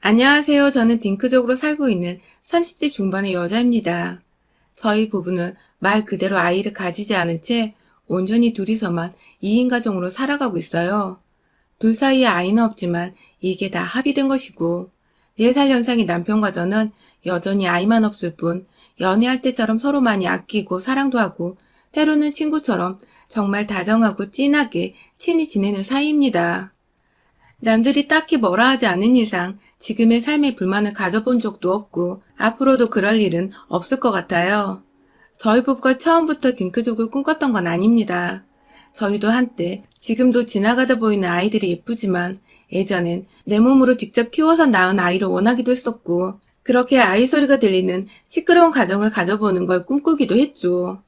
안녕하세요. 저는 딩크족으로 살고 있는 30대 중반의 여자입니다. 저희 부부는 말 그대로 아이를 가지지 않은 채 온전히 둘이서만 2인 가정으로 살아가고 있어요. 둘 사이에 아이는 없지만 이게 다 합의된 것이고 4살 연상의 남편과 저는 여전히 아이만 없을 뿐 연애할 때처럼 서로 많이 아끼고 사랑도 하고 때로는 친구처럼 정말 다정하고 찐하게 친히 지내는 사이입니다. 남들이 딱히 뭐라 하지 않은 이상 지금의 삶에 불만을 가져본 적도 없고 앞으로도 그럴 일은 없을 것 같아요. 저희 부부가 처음부터 딩크족을 꿈꿨던 건 아닙니다. 저희도 한때 지금도 지나가다 보이는 아이들이 예쁘지만 예전엔 내 몸으로 직접 키워서 낳은 아이를 원하기도 했었고 그렇게 아이 소리가 들리는 시끄러운 가정을 가져보는 걸 꿈꾸기도 했죠.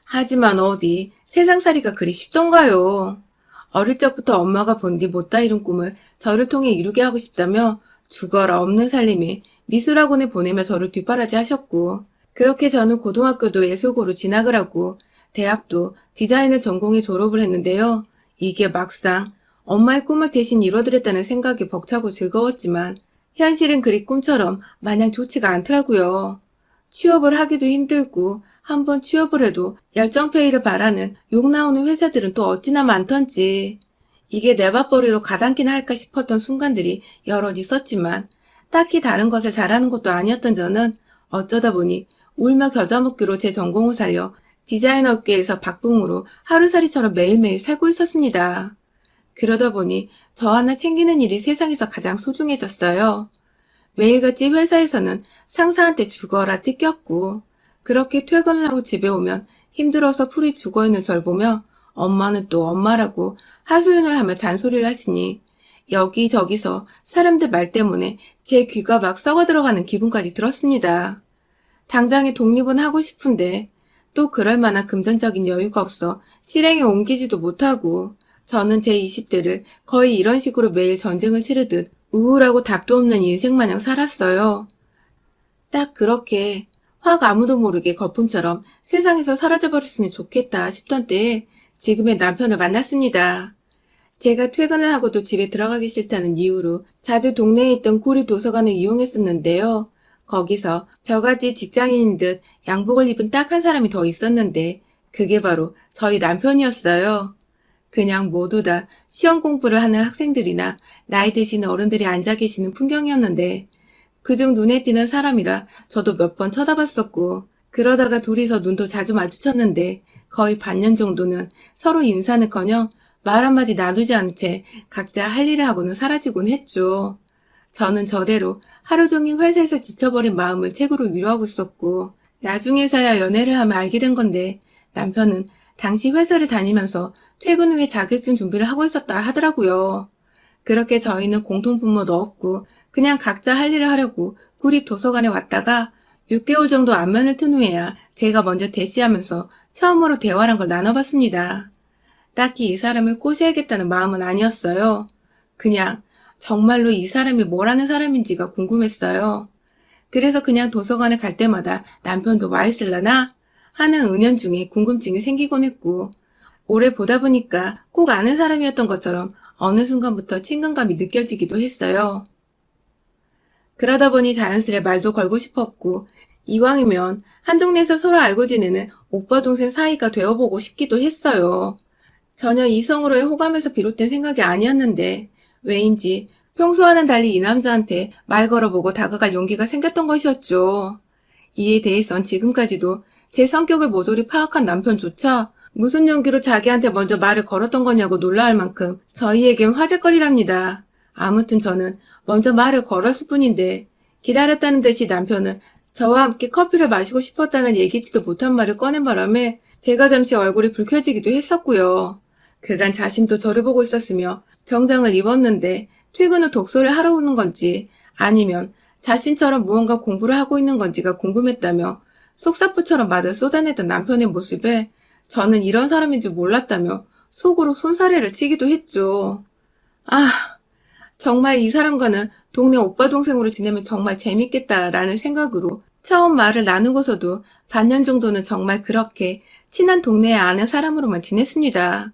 하지만 어디 세상살이가 그리 쉽던가요. 어릴 적부터 엄마가 본 뒤 못다 이룬 꿈을 저를 통해 이루게 하고 싶다며 죽어라 없는 살림에 미술학원에 보내며 저를 뒷바라지 하셨고 그렇게 저는 고등학교도 예술고로 진학을 하고 대학도 디자인을 전공해 졸업을 했는데요. 이게 막상 엄마의 꿈을 대신 이뤄드렸다는 생각이 벅차고 즐거웠지만 현실은 그리 꿈처럼 마냥 좋지가 않더라고요. 취업을 하기도 힘들고 한번 취업을 해도 열정페이를 바라는 욕 나오는 회사들은 또 어찌나 많던지 이게 내 밥벌이로 가당키나 할까 싶었던 순간들이 여럿 있었지만 딱히 다른 것을 잘하는 것도 아니었던 저는 어쩌다 보니 울며 겨자 먹기로 제 전공을 살려 디자인 업계에서 박봉으로 하루살이처럼 매일매일 살고 있었습니다. 그러다 보니 저 하나 챙기는 일이 세상에서 가장 소중해졌어요. 매일같이 회사에서는 상사한테 죽어라 뜯겼고 그렇게 퇴근을 하고 집에 오면 힘들어서 풀이 죽어있는 절 보며 엄마는 또 엄마라고 하소연을 하며 잔소리를 하시니 여기저기서 사람들 말 때문에 제 귀가 막 썩어 들어가는 기분까지 들었습니다. 당장에 독립은 하고 싶은데 또 그럴 만한 금전적인 여유가 없어 실행에 옮기지도 못하고 저는 제 20대를 거의 이런 식으로 매일 전쟁을 치르듯 우울하고 답도 없는 인생 마냥 살았어요. 딱 그렇게 확 아무도 모르게 거품처럼 세상에서 사라져버렸으면 좋겠다 싶던 때에 지금의 남편을 만났습니다. 제가 퇴근을 하고도 집에 들어가기 싫다는 이유로 자주 동네에 있던 구리 도서관을 이용했었는데요. 거기서 저같이 직장인인 듯 양복을 입은 딱 한 사람이 더 있었는데 그게 바로 저희 남편이었어요. 그냥 모두 다 시험 공부를 하는 학생들이나 나이 드신 어른들이 앉아 계시는 풍경이었는데 그중 눈에 띄는 사람이라 저도 몇 번 쳐다봤었고 그러다가 둘이서 눈도 자주 마주쳤는데 거의 반년 정도는 서로 인사는커녕 말 한마디 나누지 않은 채 각자 할 일을 하고는 사라지곤 했죠. 저는 저대로 하루 종일 회사에서 지쳐버린 마음을 책으로 위로하고 있었고 나중에서야 연애를 하며 알게 된 건데 남편은 당시 회사를 다니면서 퇴근 후에 자격증 준비를 하고 있었다 하더라고요. 그렇게 저희는 공통분모도 없고 그냥 각자 할 일을 하려고 구립 도서관에 왔다가 6개월 정도 안면을 튼 후에야 제가 먼저 대시하면서 처음으로 대화란 걸 나눠봤습니다. 딱히 이 사람을 꼬셔야겠다는 마음은 아니었어요. 그냥 정말로 이 사람이 뭐라는 사람인지가 궁금했어요. 그래서 그냥 도서관에 갈 때마다 남편도 와 있을라나 하는 은연중에 궁금증이 생기곤 했고 오래 보다 보니까 꼭 아는 사람이었던 것처럼 어느 순간부터 친근감이 느껴지기도 했어요. 그러다 보니 자연스레 말도 걸고 싶었고 이왕이면 한 동네에서 서로 알고 지내는 오빠 동생 사이가 되어보고 싶기도 했어요. 전혀 이성으로의 호감에서 비롯된 생각이 아니었는데 왜인지 평소와는 달리 이 남자한테 말 걸어보고 다가갈 용기가 생겼던 것이었죠. 이에 대해선 지금까지도 제 성격을 모조리 파악한 남편조차 무슨 용기로 자기한테 먼저 말을 걸었던 거냐고 놀라할 만큼 저희에겐 화제거리랍니다. 아무튼 저는 먼저 말을 걸었을 뿐인데 기다렸다는 듯이 남편은 저와 함께 커피를 마시고 싶었다는 얘기지도 못한 말을 꺼낸 바람에 제가 잠시 얼굴이 붉혀지기도 했었고요. 그간 자신도 저를 보고 있었으며 정장을 입었는데 퇴근 후 독서를 하러 오는 건지 아니면 자신처럼 무언가 공부를 하고 있는 건지가 궁금했다며 속사포처럼 말을 쏟아내던 남편의 모습에 저는 이런 사람인 줄 몰랐다며 속으로 손사래를 치기도 했죠. 아, 정말 이 사람과는 동네 오빠 동생으로 지내면 정말 재밌겠다라는 생각으로 처음 말을 나누고서도 반년 정도는 정말 그렇게 친한 동네에 아는 사람으로만 지냈습니다.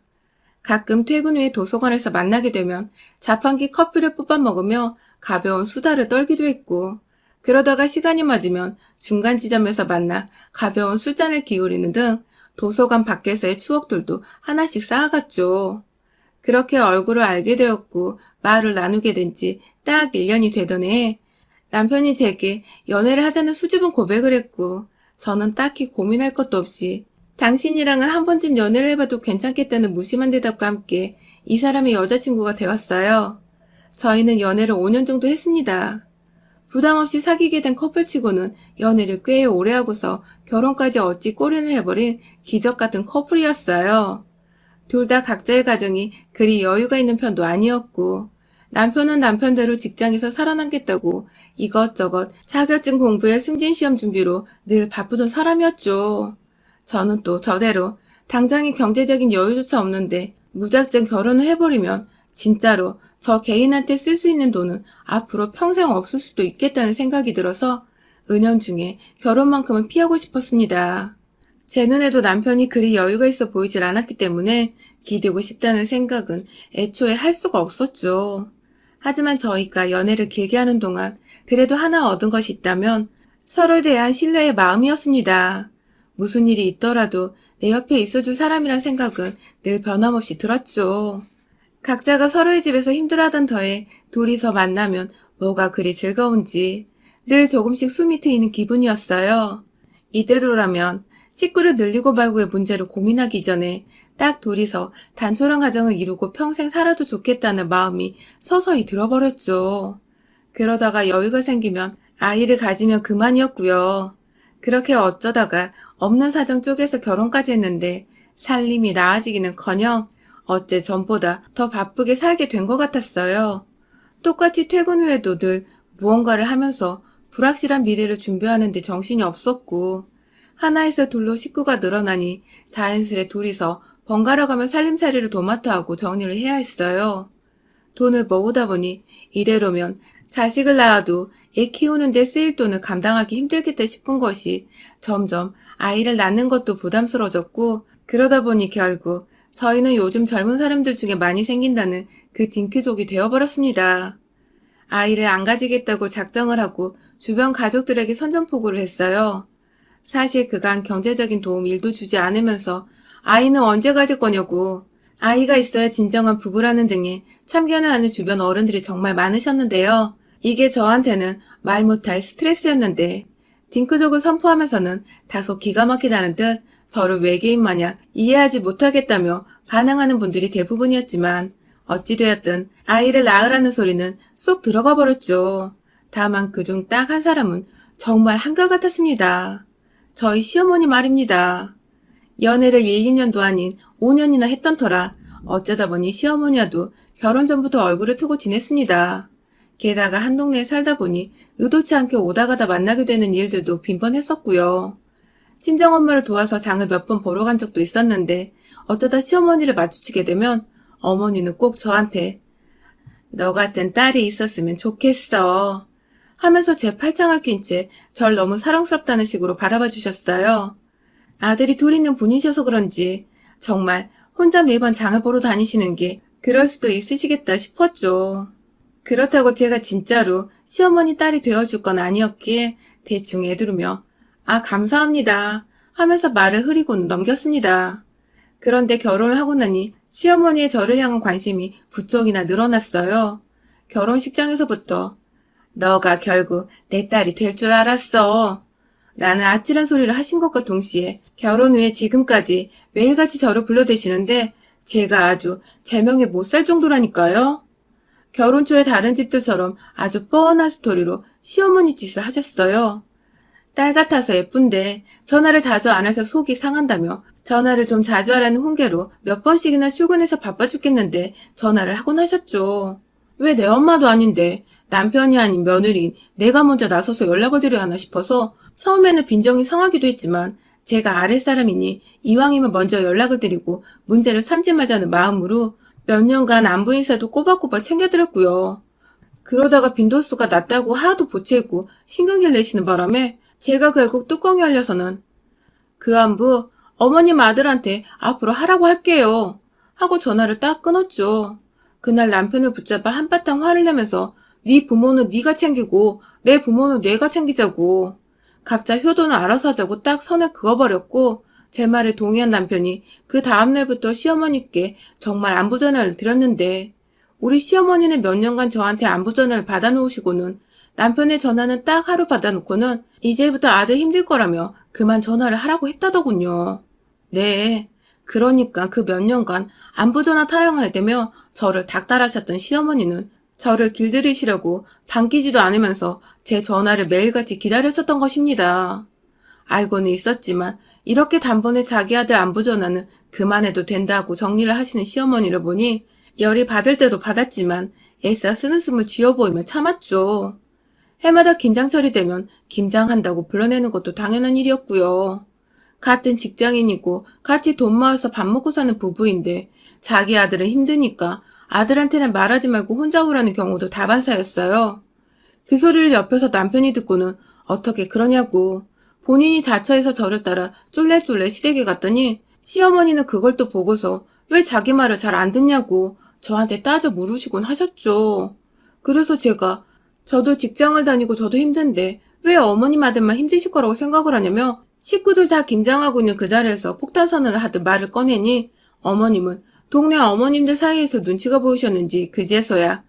가끔 퇴근 후에 도서관에서 만나게 되면 자판기 커피를 뽑아 먹으며 가벼운 수다를 떨기도 했고, 그러다가 시간이 맞으면 중간 지점에서 만나 가벼운 술잔을 기울이는 등 도서관 밖에서의 추억들도 하나씩 쌓아갔죠. 그렇게 얼굴을 알게 되었고 말을 나누게 된 지 딱 1년이 되던 해에 남편이 제게 연애를 하자는 수줍은 고백을 했고, 저는 딱히 고민할 것도 없이 당신이랑은 한 번쯤 연애를 해봐도 괜찮겠다는 무심한 대답과 함께 이 사람의 여자친구가 되었어요. 저희는 연애를 5년 정도 했습니다. 부담 없이 사귀게 된 커플치고는 연애를 꽤 오래 하고서 결혼까지 어찌 꼬리를 해버린 기적 같은 커플이었어요. 둘 다 각자의 가정이 그리 여유가 있는 편도 아니었고, 남편은 남편대로 직장에서 살아남겠다고 이것저것 자격증 공부에 승진시험 준비로 늘 바쁘던 사람이었죠. 저는 또 저대로 당장의 경제적인 여유조차 없는데 무작정 결혼을 해버리면 진짜로 저 개인한테 쓸 수 있는 돈은 앞으로 평생 없을 수도 있겠다는 생각이 들어서 은연중에 결혼만큼은 피하고 싶었습니다. 제 눈에도 남편이 그리 여유가 있어 보이질 않았기 때문에 기대고 싶다는 생각은 애초에 할 수가 없었죠. 하지만 저희가 연애를 길게 하는 동안 그래도 하나 얻은 것이 있다면 서로에 대한 신뢰의 마음이었습니다. 무슨 일이 있더라도 내 옆에 있어줄 사람이란 생각은 늘 변함없이 들었죠. 각자가 서로의 집에서 힘들어하던 터에 둘이서 만나면 뭐가 그리 즐거운지 늘 조금씩 숨이 트이는 기분이었어요. 이대로라면 식구를 늘리고 말고의 문제를 고민하기 전에 딱 둘이서 단촐한 가정을 이루고 평생 살아도 좋겠다는 마음이 서서히 들어버렸죠. 그러다가 여유가 생기면 아이를 가지면 그만이었고요. 그렇게 어쩌다가 없는 사정 쪼개서 결혼까지 했는데 살림이 나아지기는커녕 어째 전보다 더 바쁘게 살게 된 것 같았어요. 똑같이 퇴근 후에도 늘 무언가를 하면서 불확실한 미래를 준비하는데 정신이 없었고, 하나에서 둘로 식구가 늘어나니 자연스레 둘이서 번갈아가며 살림살이를 도맡아 하고 정리를 해야 했어요. 돈을 모으다 보니 이대로면 자식을 낳아도 애 키우는데 쓰일 돈을 감당하기 힘들겠다 싶은 것이 점점 아이를 낳는 것도 부담스러워졌고, 그러다 보니 결국 저희는 요즘 젊은 사람들 중에 많이 생긴다는 그 딩크족이 되어버렸습니다. 아이를 안 가지겠다고 작정을 하고 주변 가족들에게 선전포고를 했어요. 사실 그간 경제적인 도움 1도 주지 않으면서 아이는 언제 가질 거냐고, 아이가 있어야 진정한 부부라는 등의 참견을 하는 주변 어른들이 정말 많으셨는데요. 이게 저한테는 말 못할 스트레스였는데, 딩크족을 선포하면서는 다소 기가 막히다는 듯 저를 외계인 마냥 이해하지 못하겠다며 반항하는 분들이 대부분이었지만, 어찌되었든 아이를 낳으라는 소리는 쏙 들어가 버렸죠. 다만 그중 딱 한 사람은 정말 한결같았습니다. 저희 시어머니 말입니다. 연애를 1, 2년도 아닌 5년이나 했던 터라 어쩌다 보니 시어머니와도 결혼 전부터 얼굴을 트고 지냈습니다. 게다가 한 동네에 살다 보니 의도치 않게 오다 가다 만나게 되는 일들도 빈번했었고요. 친정엄마를 도와서 장을 몇 번 보러 간 적도 있었는데 어쩌다 시어머니를 마주치게 되면 어머니는 꼭 저한테 "너 같은 딸이 있었으면 좋겠어" 하면서 제 팔짱을 낀 채 절 너무 사랑스럽다는 식으로 바라봐 주셨어요. 아들이 둘 있는 분이셔서 그런지 정말 혼자 매번 장을 보러 다니시는 게 그럴 수도 있으시겠다 싶었죠. 그렇다고 제가 진짜로 시어머니 딸이 되어줄 건 아니었기에 대충 애두르며 "아, 감사합니다" 하면서 말을 흐리고는 넘겼습니다. 그런데 결혼을 하고 나니 시어머니의 저를 향한 관심이 부쩍이나 늘어났어요. 결혼식장에서부터 "너가 결국 내 딸이 될 줄 알았어" 라는 아찔한 소리를 하신 것과 동시에 결혼 후에 지금까지 매일같이 저를 불러대시는데 제가 아주 제명에 못 살 정도라니까요. 결혼 초에 다른 집들처럼 아주 뻔한 스토리로 시어머니 짓을 하셨어요. 딸 같아서 예쁜데 전화를 자주 안 해서 속이 상한다며 전화를 좀 자주 하라는 훈계로 몇 번씩이나 출근해서 바빠 죽겠는데 전화를 하곤 하셨죠. 왜 내 엄마도 아닌데 남편이 아닌 며느리인 내가 먼저 나서서 연락을 드려야 하나 싶어서 처음에는 빈정이 상하기도 했지만 제가 아랫사람이니 이왕이면 먼저 연락을 드리고 문제를 삼지마자는 마음으로 몇 년간 안부 인사도 꼬박꼬박 챙겨드렸고요. 그러다가 빈도수가 낮다고 하도 보채고 신경질 내시는 바람에 제가 결국 뚜껑이 열려서는 "그 안부 어머님 아들한테 앞으로 하라고 할게요" 하고 전화를 딱 끊었죠. 그날 남편을 붙잡아 한바탕 화를 내면서 네 부모는 네가 챙기고 내 부모는 내가 챙기자고. 각자 효도는 알아서 하자고 딱 선을 그어버렸고 제 말에 동의한 남편이 그 다음날부터 시어머니께 정말 안부 전화를 드렸는데 우리 시어머니는 몇 년간 저한테 안부 전화를 받아놓으시고는 남편의 전화는 딱 하루 받아놓고는 이제부터 아들 힘들 거라며 그만 전화를 하라고 했다더군요. 네. 그러니까 그 몇 년간 안부 전화 타령을 해대며 저를 닥달하셨던 시어머니는 저를 길들이시려고 반기지도 않으면서 제 전화를 매일같이 기다렸었던 것입니다. 알고는 있었지만 이렇게 단번에 자기 아들 안부 전화는 그만해도 된다고 정리를 하시는 시어머니를 보니 열이 받을 때도 받았지만 애써 쓰는 숨을 쥐어 보이며 참았죠. 해마다 김장철이 되면 김장한다고 불러내는 것도 당연한 일이었고요. 같은 직장인이고 같이 돈 모아서 밥 먹고 사는 부부인데 자기 아들은 힘드니까 아들한테는 말하지 말고 혼자 오라는 경우도 다반사였어요. 그 소리를 옆에서 남편이 듣고는 어떻게 그러냐고 본인이 자처해서 저를 따라 쫄래쫄래 시댁에 갔더니 시어머니는 그걸 또 보고서 왜 자기 말을 잘 안 듣냐고 저한테 따져 물으시곤 하셨죠. 그래서 제가 저도 직장을 다니고 저도 힘든데 왜 어머님 아들만 힘드실 거라고 생각을 하냐며 식구들 다 김장하고 있는 그 자리에서 폭탄 선언을 하듯 말을 꺼내니 어머님은 동네 어머님들 사이에서 눈치가 보이셨는지 그제서야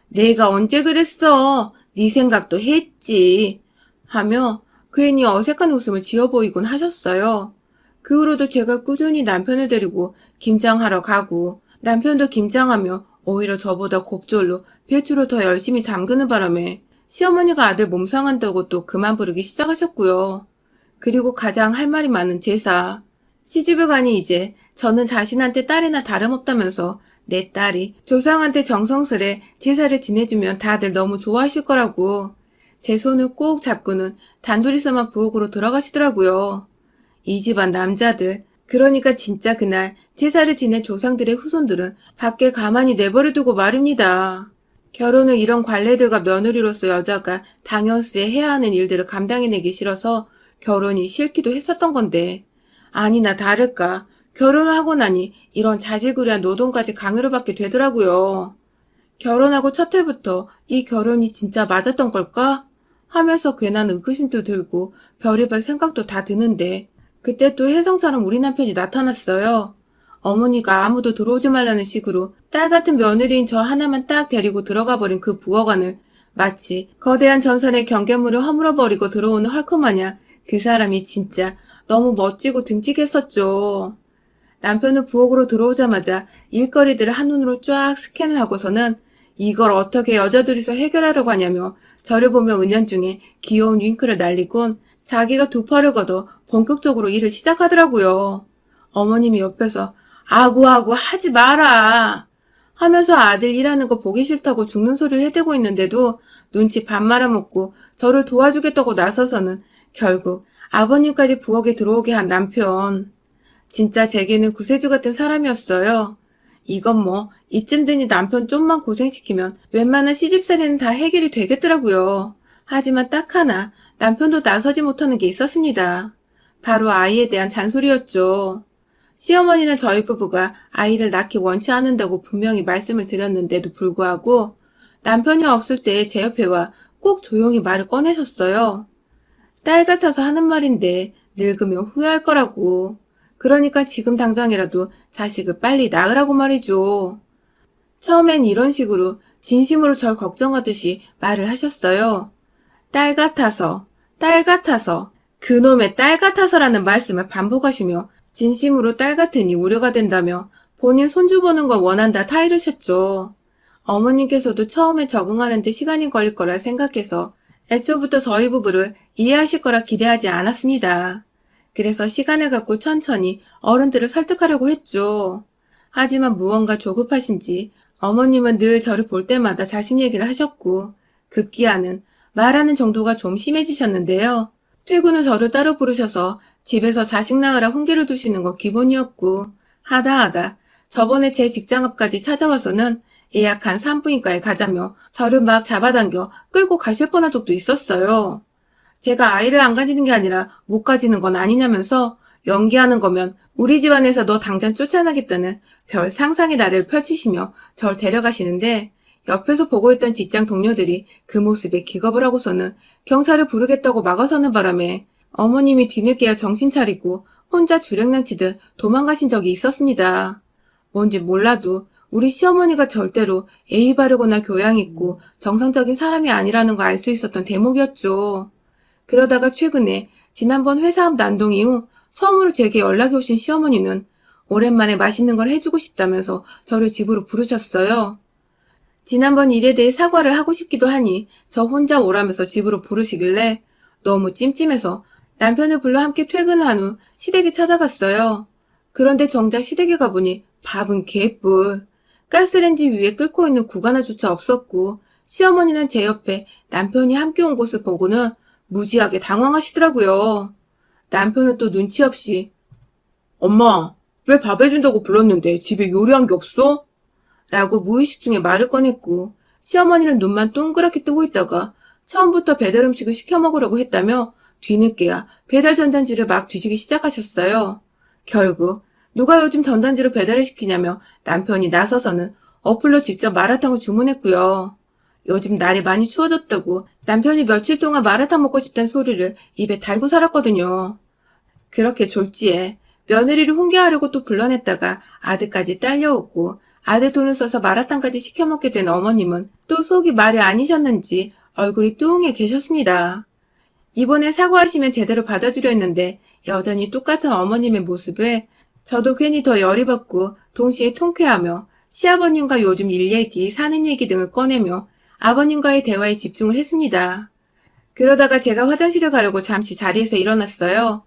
내가 언제 그랬어? 네 생각도 했지. 하며 괜히 어색한 웃음을 지어 보이곤 하셨어요. 그 후로도 제가 꾸준히 남편을 데리고 김장하러 가고 남편도 김장하며 오히려 저보다 곱절로 배추를 더 열심히 담그는 바람에 시어머니가 아들 몸 상한다고 또 그만 부르기 시작하셨고요. 그리고 가장 할 말이 많은 제사. 시집을 가니 이제 저는 자신한테 딸이나 다름없다면서 내 딸이 조상한테 정성스레 제사를 지내주면 다들 너무 좋아하실 거라고 제 손을 꼭 잡고는 단둘이서만 부엌으로 들어가시더라고요. 이 집안 남자들, 그러니까 진짜 그날 제사를 지낸 조상들의 후손들은 밖에 가만히 내버려두고 말입니다. 결혼을 이런 관례들과 며느리로서 여자가 당연스레 해야 하는 일들을 감당해내기 싫어서 결혼이 싫기도 했었던 건데 아니나 다를까 결혼을 하고 나니 이런 자질구레한 노동까지 강요를 받게 되더라고요. 결혼하고 첫 해부터 이 결혼이 진짜 맞았던 걸까? 하면서 괜한 의구심도 들고 별의별 생각도 다 드는데 그때 또 혜성처럼 우리 남편이 나타났어요. 어머니가 아무도 들어오지 말라는 식으로 딸 같은 며느리인 저 하나만 딱 데리고 들어가 버린 그 부엌안을 마치 거대한 전선의 경계물을 허물어버리고 들어오는 헐크마냥 그 사람이 진짜 너무 멋지고 듬직했었죠. 남편은 부엌으로 들어오자마자 일거리들을 한눈으로 쫙 스캔을 하고서는 이걸 어떻게 여자 둘이서 해결하려고 하냐며 저를 보며 은연중에 귀여운 윙크를 날리곤 자기가 두 팔을 걷어 본격적으로 일을 시작하더라고요. 어머님이 옆에서 아구아구 하지 마라 하면서 아들 일하는 거 보기 싫다고 죽는 소리를 해대고 있는데도 눈치 밥 말아먹고 저를 도와주겠다고 나서서는 결국 아버님까지 부엌에 들어오게 한 남편. 진짜 제게는 구세주 같은 사람이었어요. 이건 뭐 이쯤 되니 남편 좀만 고생시키면 웬만한 시집살이는 다 해결이 되겠더라고요. 하지만 딱 하나 남편도 나서지 못하는 게 있었습니다. 바로 아이에 대한 잔소리였죠. 시어머니는 저희 부부가 아이를 낳기 원치 않는다고 분명히 말씀을 드렸는데도 불구하고 남편이 없을 때 제 옆에 와 꼭 조용히 말을 꺼내셨어요. 딸 같아서 하는 말인데 늙으면 후회할 거라고. 그러니까 지금 당장이라도 자식을 빨리 낳으라고 말이죠. 처음엔 이런 식으로 진심으로 절 걱정하듯이 말을 하셨어요. 딸 같아서, 딸 같아서, 그놈의 딸 같아서라는 말씀을 반복하시며 진심으로 딸 같으니 우려가 된다며 본인 손주 보는 걸 원한다 타이르셨죠. 어머님께서도 처음에 적응하는데 시간이 걸릴 거라 생각해서 애초부터 저희 부부를 이해하실 거라 기대하지 않았습니다. 그래서 시간을 갖고 천천히 어른들을 설득하려고 했죠. 하지만 무언가 조급하신지 어머님은 늘 저를 볼 때마다 자신 얘기를 하셨고 급기야는 말하는 정도가 좀 심해지셨는데요. 퇴근 후 저를 따로 부르셔서 집에서 자식 낳으라 훈계를 두시는 건 기본이었고 하다 저번에 제 직장 앞까지 찾아와서는 예약한 산부인과에 가자며 저를 막 잡아당겨 끌고 가실 뻔한 적도 있었어요. 제가 아이를 안 가지는 게 아니라 못 가지는 건 아니냐면서 연기하는 거면 우리 집안에서 너 당장 쫓아나겠다는 별 상상의 나래를 펼치시며 절 데려가시는데 옆에서 보고 있던 직장 동료들이 그 모습에 기겁을 하고서는 경찰을 부르겠다고 막아서는 바람에 어머님이 뒤늦게야 정신 차리고 혼자 주랭랑 치듯 도망가신 적이 있었습니다. 뭔지 몰라도 우리 시어머니가 절대로 예의 바르거나 교양 있고 정상적인 사람이 아니라는 걸 알 수 있었던 대목이었죠. 그러다가 최근에 지난번 회사 앞 난동 이후 처음으로 제게 연락이 오신 시어머니는 오랜만에 맛있는 걸 해주고 싶다면서 저를 집으로 부르셨어요. 지난번 일에 대해 사과를 하고 싶기도 하니 저 혼자 오라면서 집으로 부르시길래 너무 찜찜해서 남편을 불러 함께 퇴근을 한 후 시댁에 찾아갔어요. 그런데 정작 시댁에 가보니 밥은 개뿔. 가스레인지 위에 끓고 있는 국 하나조차 없었고 시어머니는 제 옆에 남편이 함께 온 곳을 보고는 무지하게 당황하시더라고요. 남편은 또 눈치 없이 엄마, 왜 밥 해준다고 불렀는데 집에 요리한 게 없어? 라고 무의식 중에 말을 꺼냈고 시어머니는 눈만 동그랗게 뜨고 있다가 처음부터 배달 음식을 시켜 먹으려고 했다며 뒤늦게야 배달 전단지를 막 뒤지기 시작하셨어요. 결국 누가 요즘 전단지를 배달을 시키냐며 남편이 나서서는 어플로 직접 마라탕을 주문했고요. 요즘 날이 많이 추워졌다고 남편이 며칠 동안 마라탕 먹고 싶다는 소리를 입에 달고 살았거든요. 그렇게 졸지에 며느리를 훈계하려고 또 불러냈다가 아들까지 딸려오고 아들 돈을 써서 마라탕까지 시켜 먹게 된 어머님은 또 속이 말이 아니셨는지 얼굴이 뚱해 계셨습니다. 이번에 사과하시면 제대로 받아주려 했는데 여전히 똑같은 어머님의 모습에 저도 괜히 더 열이 받고 동시에 통쾌하며 시아버님과 요즘 일 얘기, 사는 얘기 등을 꺼내며 아버님과의 대화에 집중을 했습니다. 그러다가 제가 화장실을 가려고 잠시 자리에서 일어났어요.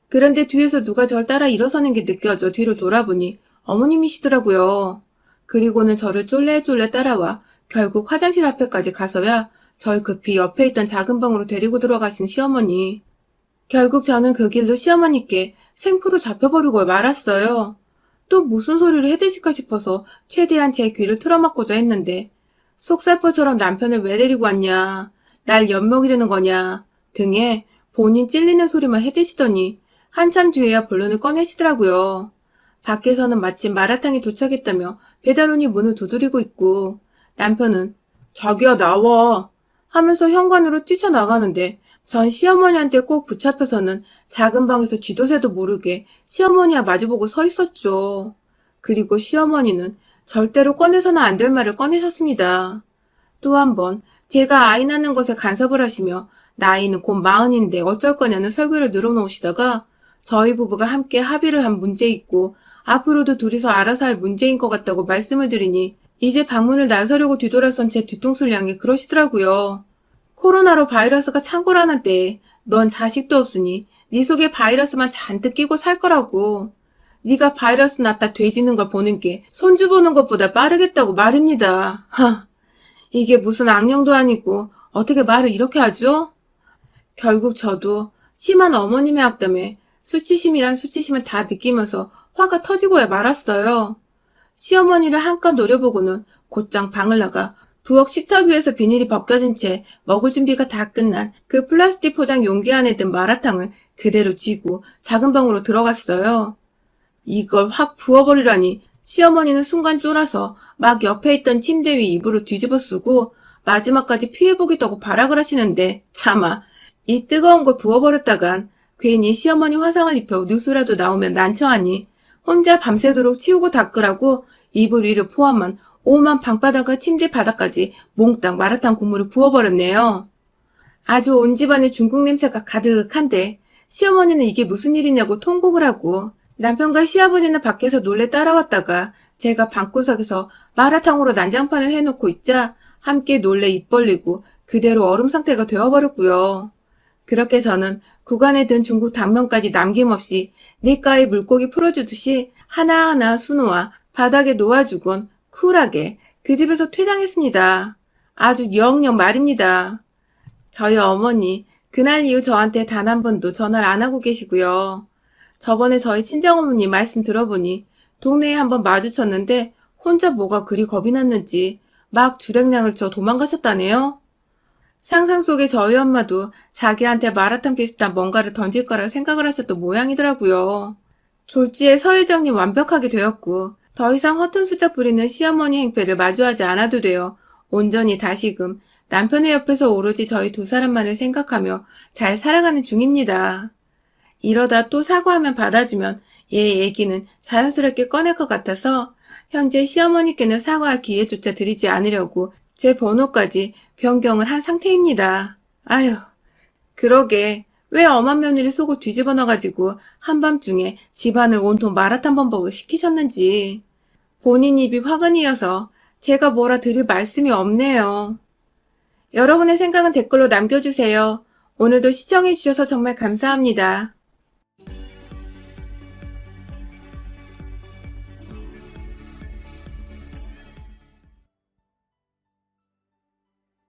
그런데 뒤에서 누가 절 따라 일어서는 게 느껴져 뒤로 돌아보니 어머님이시더라고요. 그리고는 저를 쫄래쫄래 따라와 결국 화장실 앞에까지 가서야 절 급히 옆에 있던 작은 방으로 데리고 들어가신 시어머니. 결국 저는 그 길로 시어머니께 생포로 잡혀버리고 말았어요. 또 무슨 소리를 해대실까 싶어서 최대한 제 귀를 틀어막고자 했는데 속살포처럼 남편을 왜 데리고 왔냐, 날 엿먹이려는 거냐 등에 본인 찔리는 소리만 해대시더니 한참 뒤에야 본론을 꺼내시더라고요. 밖에서는 마침 마라탕이 도착했다며 배달원이 문을 두드리고 있고 남편은 자기야 나와 하면서 현관으로 뛰쳐나가는데 전 시어머니한테 꼭 붙잡혀서는 작은 방에서 쥐도새도 모르게 시어머니와 마주보고 서 있었죠. 그리고 시어머니는 절대로 꺼내서는 안 될 말을 꺼내셨습니다. 또 한 번 제가 아이 낳는 것에 간섭을 하시며 나이는 곧 40인데 어쩔 거냐는 설교를 늘어놓으시다가 저희 부부가 함께 합의를 한 문제 있고 앞으로도 둘이서 알아서 할 문제인 것 같다고 말씀을 드리니 이제 방문을 나서려고 뒤돌아선 제 뒤통수를 향해 그러시더라고요. 코로나로 바이러스가 창궐하는 때에 넌 자식도 없으니 네 속에 바이러스만 잔뜩 끼고 살 거라고. 네가 바이러스 낳다 돼지는 걸 보는 게 손주 보는 것보다 빠르겠다고 말입니다. 하, 이게 무슨 악령도 아니고 어떻게 말을 이렇게 하죠? 결국 저도 심한 어머님의 악담에 수치심이란 수치심을 다 느끼면서 화가 터지고야 말았어요. 시어머니를 한껏 노려보고는 곧장 방을 나가 부엌 식탁 위에서 비닐이 벗겨진 채 먹을 준비가 다 끝난 그 플라스틱 포장 용기 안에 든 마라탕을 그대로 쥐고 작은 방으로 들어갔어요. 이걸 확 부어버리라니 시어머니는 순간 쫄아서 막 옆에 있던 침대 위 이불을 뒤집어 쓰고 마지막까지 피해보겠다고 발악을 하시는데 차마 이 뜨거운 걸 부어버렸다간 괜히 시어머니 화상을 입혀 뉴스라도 나오면 난처하니 혼자 밤새도록 치우고 닦으라고 이불 위를 포함한 오만 방바닥과 침대 바닥까지 몽땅 마라탕 국물을 부어버렸네요. 아주 온 집안에 중국 냄새가 가득한데 시어머니는 이게 무슨 일이냐고 통곡을 하고 남편과 시아버지는 밖에서 놀래 따라왔다가 제가 방구석에서 마라탕으로 난장판을 해놓고 있자 함께 놀래 입 벌리고 그대로 얼음 상태가 되어버렸고요. 그렇게 저는 구간에 든 중국 당면까지 남김없이 냇가에 물고기 풀어주듯이 하나하나 수놓아 바닥에 놓아주곤 쿨하게 그 집에서 퇴장했습니다. 아주 영영 말입니다. 저희 어머니 그날 이후 저한테 단 한 번도 전화를 안 하고 계시고요. 저번에 저희 친정어머니 말씀 들어보니 동네에 한번 마주쳤는데 혼자 뭐가 그리 겁이 났는지 막 주랭량을 쳐 도망가셨다네요. 상상 속에 저희 엄마도 자기한테 마라탕 비슷한 뭔가를 던질 거라 생각을 하셨던 모양이더라고요. 졸지에 서일정리 완벽하게 되었고 더 이상 허튼 수작 부리는 시어머니 행패를 마주하지 않아도 되어 온전히 다시금 남편의 옆에서 오로지 저희 두 사람만을 생각하며 잘 살아가는 중입니다. 이러다 또 사과하면 받아주면 얘 얘기는 자연스럽게 꺼낼 것 같아서 현재 시어머니께는 사과할 기회조차 드리지 않으려고 제 번호까지 변경을 한 상태입니다. 아휴, 그러게 왜 엄한 며느리 속을 뒤집어 놔가지고 한밤중에 집안을 온통 마라탕 범벅을 시키셨는지. 본인 입이 화근이어서 제가 뭐라 드릴 말씀이 없네요. 여러분의 생각은 댓글로 남겨주세요. 오늘도 시청해주셔서 정말 감사합니다.